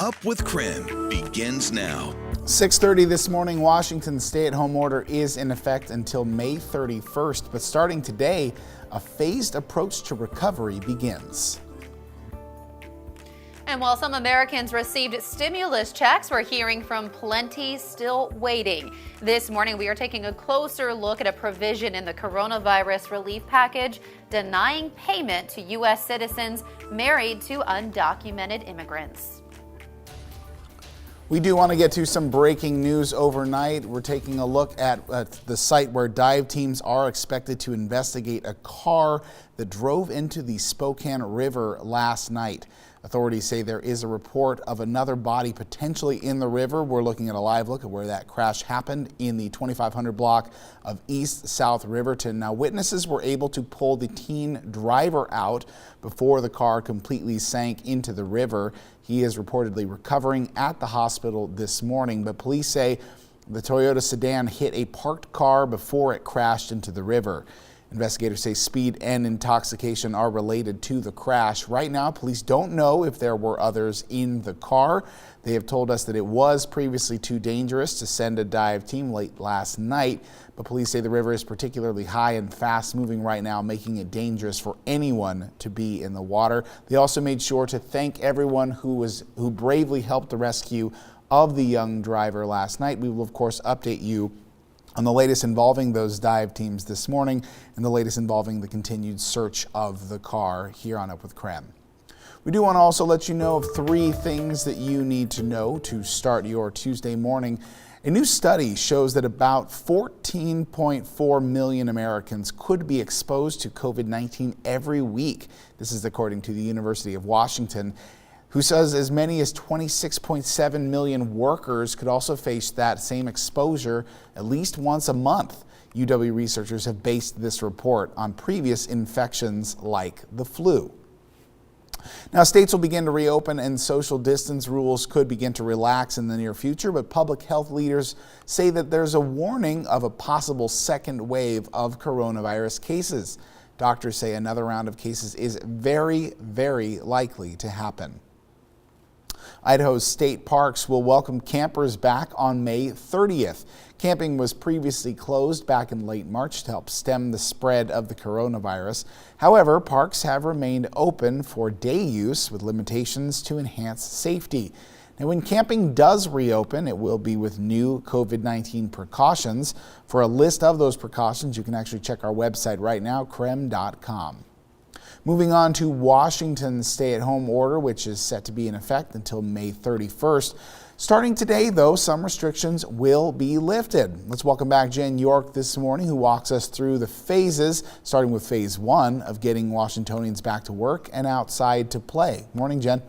Up with KREM begins now. 6:30 this morning, Washington's stay-at-home order is in effect until May 31st, but starting today, a phased approach to recovery begins. And while some Americans received stimulus checks, we're hearing from plenty still waiting. This morning, we are taking a closer look at a provision in the coronavirus relief package denying payment to U.S. citizens married to undocumented immigrants. We do want to get to some breaking news overnight. We're taking a look at the site where dive teams are expected to investigate a car that drove into the Spokane River last night. Authorities say there is a report of another body potentially in the river. We're looking at a live look at where that crash happened in the 2500 block of East South Riverton. Now, witnesses were able to pull the teen driver out before the car completely sank into the river. He is reportedly recovering at the hospital this morning, but police say the Toyota sedan hit a parked car before it crashed into the river. Investigators say speed and intoxication are related to the crash. Right now, police don't know if there were others in the car. They have told us that it was previously too dangerous to send a dive team late last night, but police say the river is particularly high and fast moving right now, making it dangerous for anyone to be in the water. They also made sure to thank everyone who bravely helped the rescue of the young driver last night. We will, of course, update you on the latest involving those dive teams this morning and the latest involving the continued search of the car here on Up with KREM. We do want to also let you know of 3 things that you need to know to start your Tuesday morning. A new study shows that about 14.4 million Americans could be exposed to COVID-19 every week. This is according to the University of Washington, who says as many as 26.7 million workers could also face that same exposure at least once a month. UW researchers have based this report on previous infections like the flu. Now, states will begin to reopen and social distance rules could begin to relax in the near future, but public health leaders say that there's a warning of a possible second wave of coronavirus cases. Doctors say another round of cases is very, very likely to happen. Idaho's state parks will welcome campers back on May 30th. Camping was previously closed back in late March to help stem the spread of the coronavirus. However, parks have remained open for day use with limitations to enhance safety. Now, when camping does reopen, it will be with new COVID-19 precautions. For a list of those precautions, you can actually check our website right now, KREM.com. Moving on to Washington's stay-at-home order, which is set to be in effect until May 31st. Starting today, though, some restrictions will be lifted. Let's welcome back Jen York this morning, who walks us through the phases, starting with phase 1 of getting Washingtonians back to work and outside to play. Morning, Jen.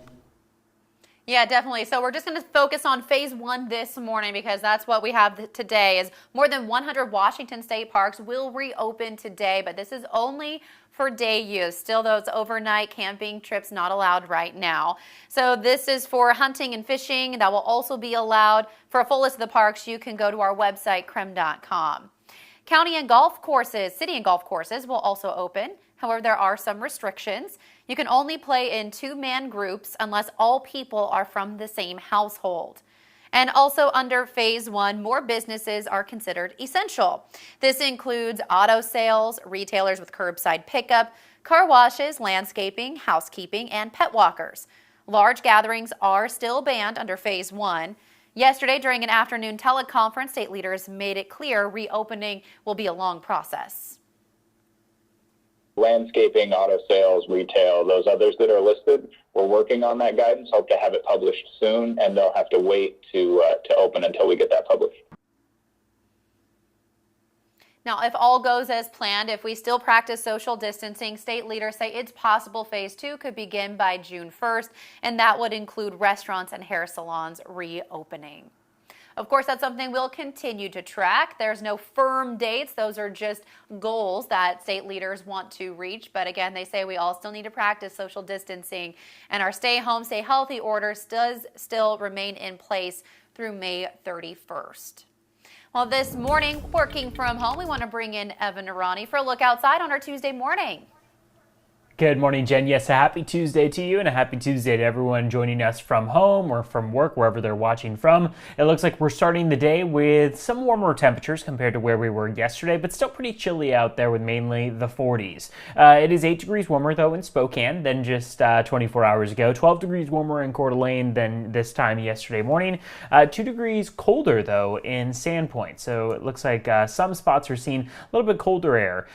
Yeah, definitely. So we're just going to focus on phase 1 this morning because that's what we have today. Is more than 100 Washington state parks will reopen today, but this is only for day use. Still, those overnight camping trips not allowed right now. So this is for hunting and fishing. That will also be allowed. For a full list of the parks, you can go to our website, KREM.com. County and golf courses, city and golf courses will also open. However, there are some restrictions. You can only play in 2-man groups unless all people are from the same household. And also under phase 1, more businesses are considered essential. This includes auto sales, retailers with curbside pickup, car washes, landscaping, housekeeping, and pet walkers. Large gatherings are still banned under phase 1. Yesterday, during an afternoon teleconference, state leaders made it clear reopening will be a long process. Landscaping, auto sales, retail, those others that are listed, we're working on that guidance. Hope to have it published soon, and they'll have to wait to open until we get that published. Now, if all goes as planned, if we still practice social distancing, state leaders say it's possible phase 2 could begin by June 1st, and that would include restaurants and hair salons reopening. Of course, that's something we'll continue to track. There's no firm dates. Those are just goals that state leaders want to reach. But again, they say we all still need to practice social distancing, and our stay home, stay healthy orders does still remain in place through May 31st. Well, this morning, working from home, we want to bring in Evan Arani for a look outside on our Tuesday morning. Good morning, Jen. Yes, a happy Tuesday to you and a happy Tuesday to everyone joining us from home or from work, wherever they're watching from. It looks like we're starting the day with some warmer temperatures compared to where we were yesterday, but still pretty chilly out there with mainly the 40s. It is 8 degrees warmer, though, in Spokane than just 24 hours ago. 12 degrees warmer in Coeur d'Alene than this time yesterday morning. 2 degrees colder, though, in Sandpoint. So it looks like some spots are seeing a little bit colder air.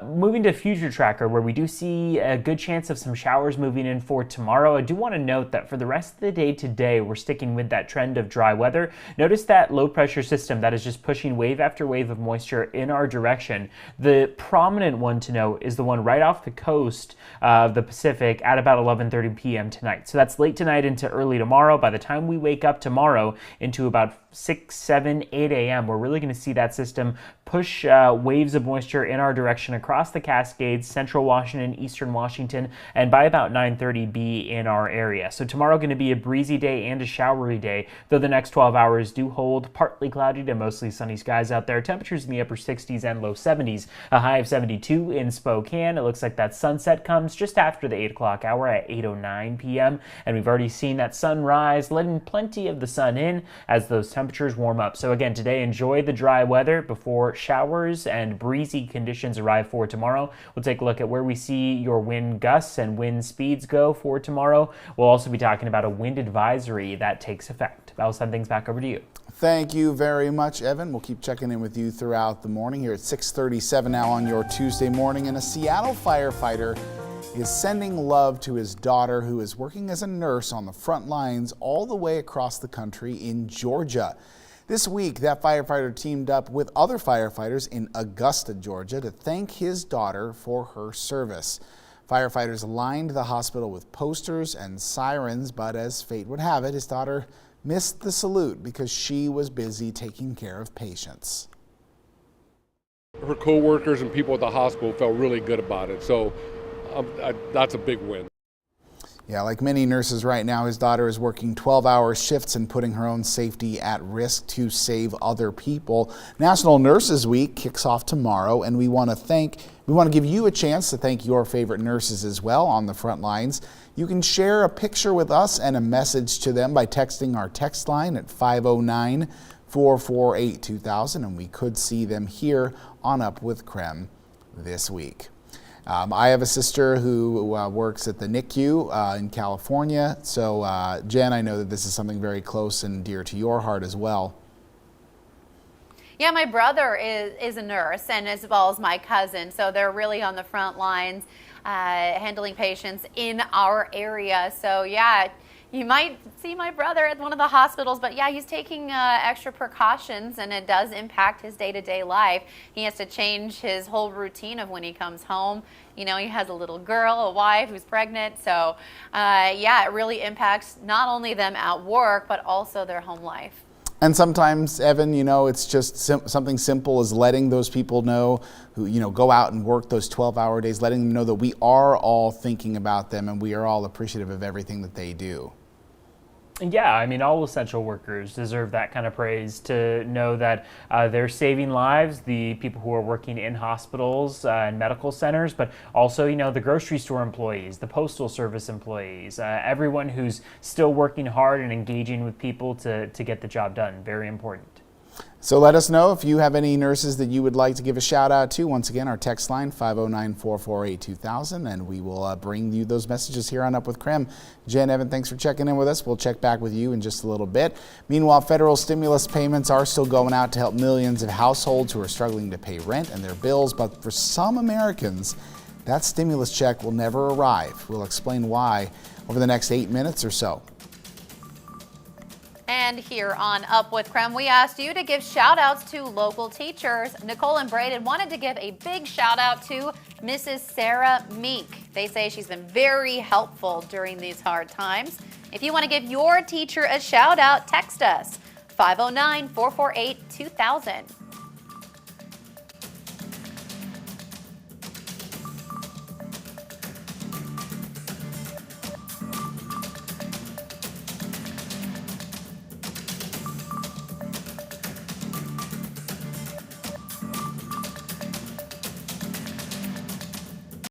Moving to Future Tracker, where we do see a good chance of some showers moving in for tomorrow. I do want to note that for the rest of the day today, we're sticking with that trend of dry weather. Notice that low pressure system that is just pushing wave after wave of moisture in our direction. The prominent one to note is the one right off the coast of the Pacific at about 11:30 p.m. tonight. So that's late tonight into early tomorrow. By the time we wake up tomorrow into about 6, 7, 8 a.m., we're really going to see that system push waves of moisture in our direction across the Cascades, central Washington, eastern Washington, and by about 9:30 be in our area. So tomorrow going to be a breezy day and a showery day, though the next 12 hours do hold partly cloudy to mostly sunny skies out there. Temperatures in the upper 60s and low 70s, a high of 72 in Spokane. It looks like that sunset comes just after the 8 o'clock hour at 8:09 p.m., and we've already seen that sunrise, letting plenty of the sun in as those temperatures warm up. So again, today enjoy the dry weather before showers and breezy conditions arrive for tomorrow. We'll take a look at where we see your wind gusts and wind speeds go for tomorrow. We'll also be talking about a wind advisory that takes effect. I'll send things back over to you. Thank you very much, Evan. We'll keep checking in with you throughout the morning here at 6:37 now on your Tuesday morning. And a Seattle firefighter is sending love to his daughter, who is working as a nurse on the front lines all the way across the country in Georgia. This week, that firefighter teamed up with other firefighters in Augusta, Georgia, to thank his daughter for her service. Firefighters lined the hospital with posters and sirens, but as fate would have it, his daughter missed the salute because she was busy taking care of patients. Her co-workers and people at the hospital felt really good about it, so that's a big win. Yeah, like many nurses right now, his daughter is working 12-hour shifts and putting her own safety at risk to save other people. National Nurses Week kicks off tomorrow, and we want to give you a chance to thank your favorite nurses as well on the front lines. You can share a picture with us and a message to them by texting our text line at 509-448-2000, and we could see them here on Up with KREM this week. I have a sister who works at the NICU in California. So, Jen, I know that this is something very close and dear to your heart as well. Yeah, my brother is a nurse, and as well as my cousin. So they're really on the front lines handling patients in our area. So, yeah, you might see my brother at one of the hospitals, but yeah, he's taking extra precautions, and it does impact his day-to-day life. He has to change his whole routine of when he comes home. You know, he has a little girl, a wife who's pregnant. So, yeah, it really impacts not only them at work, but also their home life. And sometimes, Evan, you know, it's just something simple as letting those people know who, you know, go out and work those 12-hour days, letting them know that we are all thinking about them and we are all appreciative of everything that they do. Yeah, I mean, all essential workers deserve that kind of praise, to know that they're saving lives, the people who are working in hospitals and medical centers, but also, you know, the grocery store employees, the postal service employees, everyone who's still working hard and engaging with people to get the job done. Very important. So let us know if you have any nurses that you would like to give a shout out to. Once again, our text line 509-448-2000, and we will bring you those messages here on Up with KREM. Jen, Evan, thanks for checking in with us. We'll check back with you in just a little bit. Meanwhile, federal stimulus payments are still going out to help millions of households who are struggling to pay rent and their bills, but for some Americans, that stimulus check will never arrive. We'll explain why over the next 8 minutes or so. And here on Up with KREM, we asked you to give shout outs to local teachers. Nicole and Braden wanted to give a big shout out to Mrs. Sarah Meek. They say she's been very helpful during these hard times. If you want to give your teacher a shout out, text us 509-448-2000.